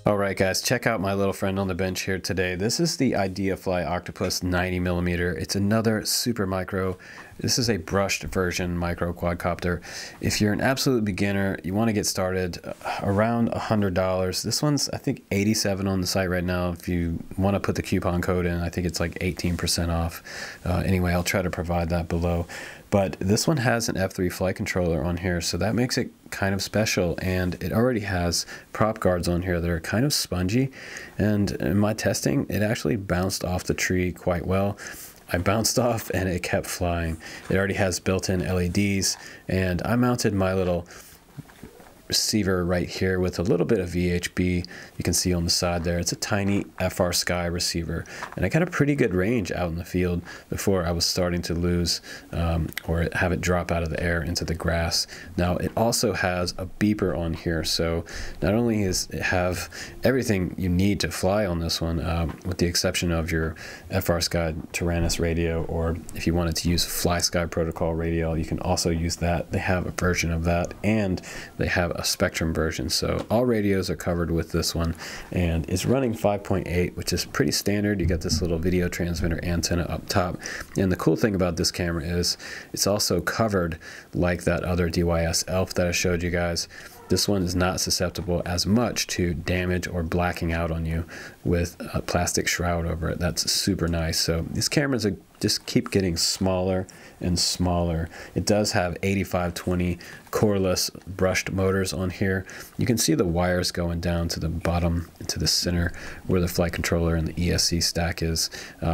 Alright guys, check out my little friend on the bench here today. This is the Ideafly Octopus 90mm. It's another super micro. This is a brushed version micro quadcopter. If you're an absolute beginner, you want to get started around $100. This one's I think $87 on the site right now. If you want to put the coupon code in, I think it's like 18% off. Anyway, I'll try to provide that below. But this one has an F3 flight controller on here, so that makes it kind of special, and it already has prop guards on here that are kind of spongy, and in my testing it actually bounced off the tree quite well. I bounced off and it kept flying. It already has built-in LEDs, and I mounted my little receiver right here with a little bit of VHB. You can see on the side there, it's a tiny FrSky receiver, and I got a pretty good range out in the field before I was starting to lose or have it drop out of the air into the grass. Now it also has a beeper on here, so not only is it have everything you need to fly on this one, with the exception of your FrSky Taranis radio, or if you wanted to use FLYSKY protocol radio, you can also use that. They have a version of that, and they have a Spektrum version, so all radios are covered with this one, and it's running 5.8, which is pretty standard. You got this little video transmitter antenna up top, and the cool thing about this camera is it's also covered like that other DYS ELF that I showed you guys. This one is not susceptible as much to damage or blacking out on you with a plastic shroud over it. That's super nice. So these cameras are just keep getting smaller and smaller. It does have 8520 coreless brushed motors on here. You can see the wires going down to the bottom into the center where the flight controller and the ESC stack is.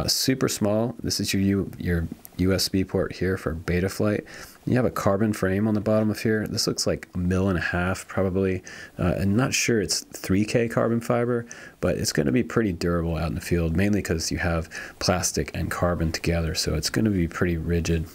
Super small. This is your USB port here for Betaflight. You have a carbon frame on the bottom of here. This looks like 1.5 mil probably. I'm not sure it's 3K carbon fiber, but it's going to be pretty durable out in the field, mainly because you have plastic and carbon together, so it's going to be pretty rigid.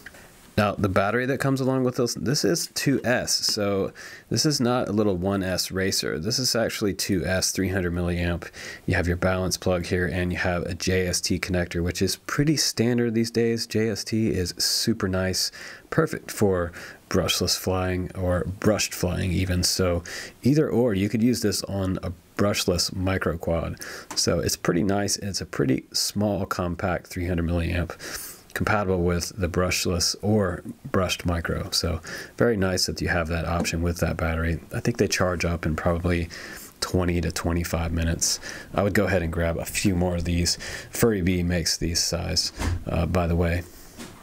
Now, the battery that comes along with this is 2S, so this is not a little 1S racer. This is actually 2S, 300 milliamp. You have your balance plug here, and you have a JST connector, which is pretty standard these days. JST is super nice, perfect for brushless flying or brushed flying even. So either or, you could use this on a brushless micro quad. So it's pretty nice, and it's a pretty small, compact 300 milliamp. Compatible with the brushless or brushed micro. So very nice that you have that option with that battery. I think they charge up in probably 20 to 25 minutes. I would go ahead and grab a few more of these. FrSky makes these size, by the way.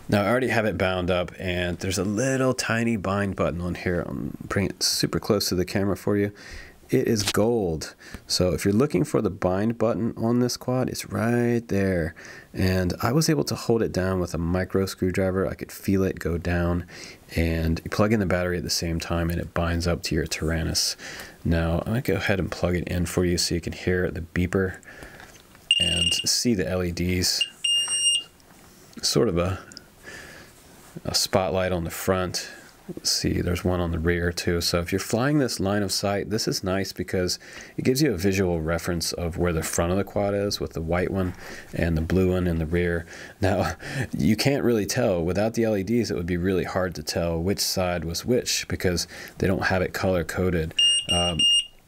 Now I already have it bound up, and there's a little tiny bind button on here. I'm bringing it super close to the camera for you. It is gold. So if you're looking for the bind button on this quad, it's right there. And I was able to hold it down with a micro screwdriver. I could feel it go down, and you plug in the battery at the same time and it binds up to your Taranis. Now I'm gonna go ahead and plug it in for you so you can hear the beeper and see the LEDs. Sort of a spotlight on the front. Let's see, there's one on the rear too. So if you're flying this line of sight, this is nice because it gives you a visual reference of where the front of the quad is, with the white one and the blue one in the rear. Now, you can't really tell. Without the LEDs, it would be really hard to tell which side was which because they don't have it color coded.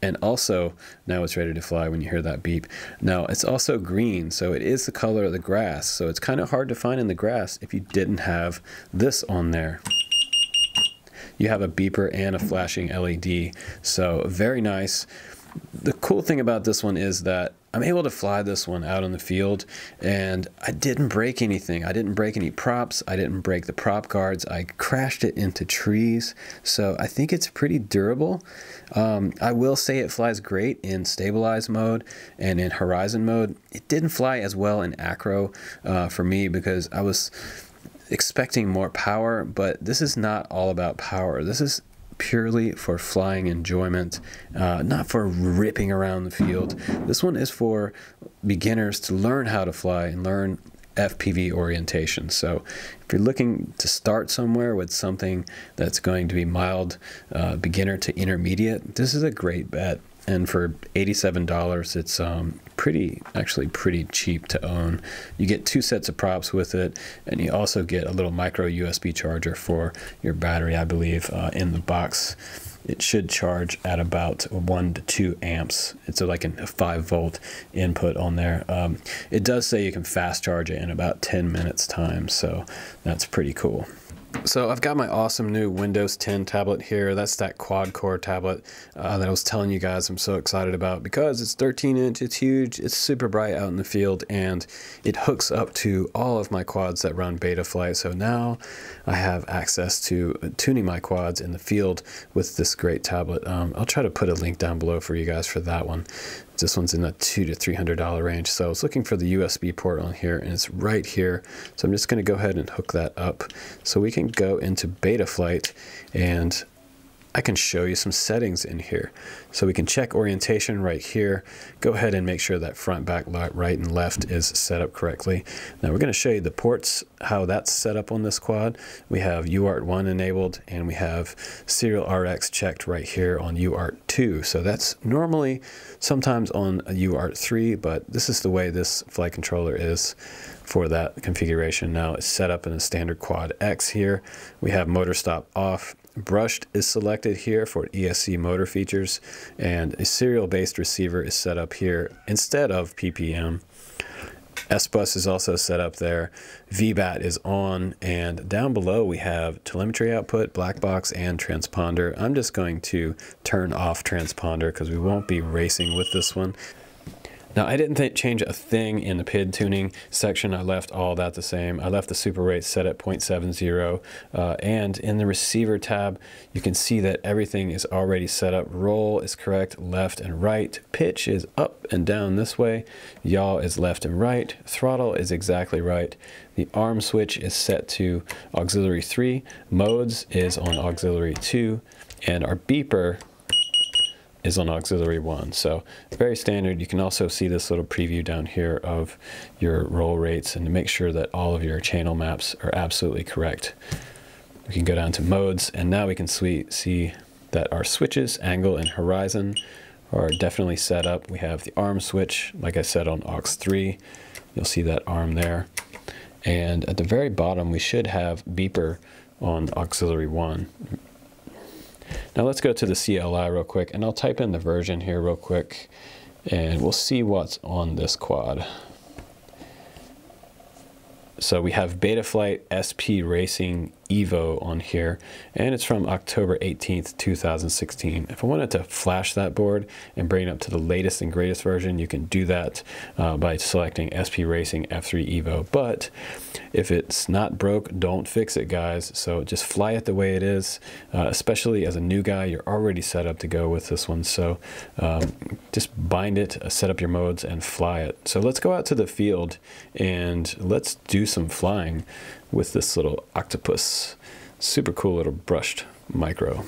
And also, now it's ready to fly when you hear that beep. Now, it's also green, so it is the color of the grass. So it's kind of hard to find in the grass if you didn't have this on there. You have a beeper and a flashing LED, so very nice. The cool thing about this one is that I'm able to fly this one out in the field, and I didn't break anything. I didn't break any props. I didn't break the prop guards. I crashed it into trees, so I think it's pretty durable. I will say it flies great in stabilized mode and in horizon mode. It didn't fly as well in acro for me because I was expecting more power, but this is not all about power. This is purely for flying enjoyment, not for ripping around the field. This one is for beginners to learn how to fly and learn FPV orientation. So if you're looking to start somewhere with something that's going to be mild, beginner to intermediate, this is a great bet. And for $87, it's actually pretty cheap to own. You get 2 sets of props with it, and you also get a little micro USB charger for your battery, I believe, in the box. it should charge at about 1 to 2 amps. It's like a 5-volt input on there. It does say you can fast charge it in about 10 minutes time, so that's pretty cool. So I've got my awesome new Windows 10 tablet here. That's that quad-core tablet that I was telling you guys I'm so excited about because it's 13-inch, it's huge, it's super bright out in the field, and it hooks up to all of my quads that run Betaflight. So now I have access to tuning my quads in the field with this great tablet. I'll try to put a link down below for you guys for that one. This one's in the $200 to $300 range. So I was looking for the USB port on here, and it's right here. So I'm just going to go ahead and hook that up so we can go into Betaflight, and I can show you some settings in here. So we can check orientation right here. Go ahead and make sure that front, back, right, and left is set up correctly. Now we're going to show you the ports, how that's set up on this quad. We have UART1 enabled, and we have serial RX checked right here on UART2. So that's normally sometimes on a UART3, but this is the way this flight controller is for that configuration. Now it's set up in a standard quad X here. We have motor stop off. Brushed is selected here for ESC motor features, and a serial-based receiver is set up here instead of PPM. S-Bus is also set up there. VBAT is on, and down below we have telemetry output, black box, and transponder. I'm just going to turn off transponder because we won't be racing with this one. Now, I didn't change a thing in the PID tuning section. I left all that the same. I left the super rate set at 0.70, and in the receiver tab, you can see that everything is already set up. Roll is correct, left and right. Pitch is up and down this way. Yaw is left and right. Throttle is exactly right. The arm switch is set to auxiliary 3. Modes is on auxiliary 2, and our beeper is on auxiliary 1. So very standard. You can also see this little preview down here of your roll rates and to make sure that all of your channel maps are absolutely correct. We can go down to modes, and now we can see that our switches, angle and horizon, are definitely set up. We have the arm switch, like I said, on aux 3. You'll see that arm there. And at the very bottom, we should have beeper on auxiliary 1. Now let's go to the CLI real quick, and I'll type in the version here real quick, and we'll see what's on this quad. So we have Betaflight SP Racing Evo on here, and it's from October 18th, 2016. If I wanted to flash that board and bring it up to the latest and greatest version, you can do that by selecting SP Racing F3 Evo. But if it's not broke, don't fix it, guys. So just fly it the way it is, especially as a new guy. You're already set up to go with this one. So just bind it, set up your modes, and fly it. So let's go out to the field and let's do some flying with this little Octopus. Super cool little brushed micro.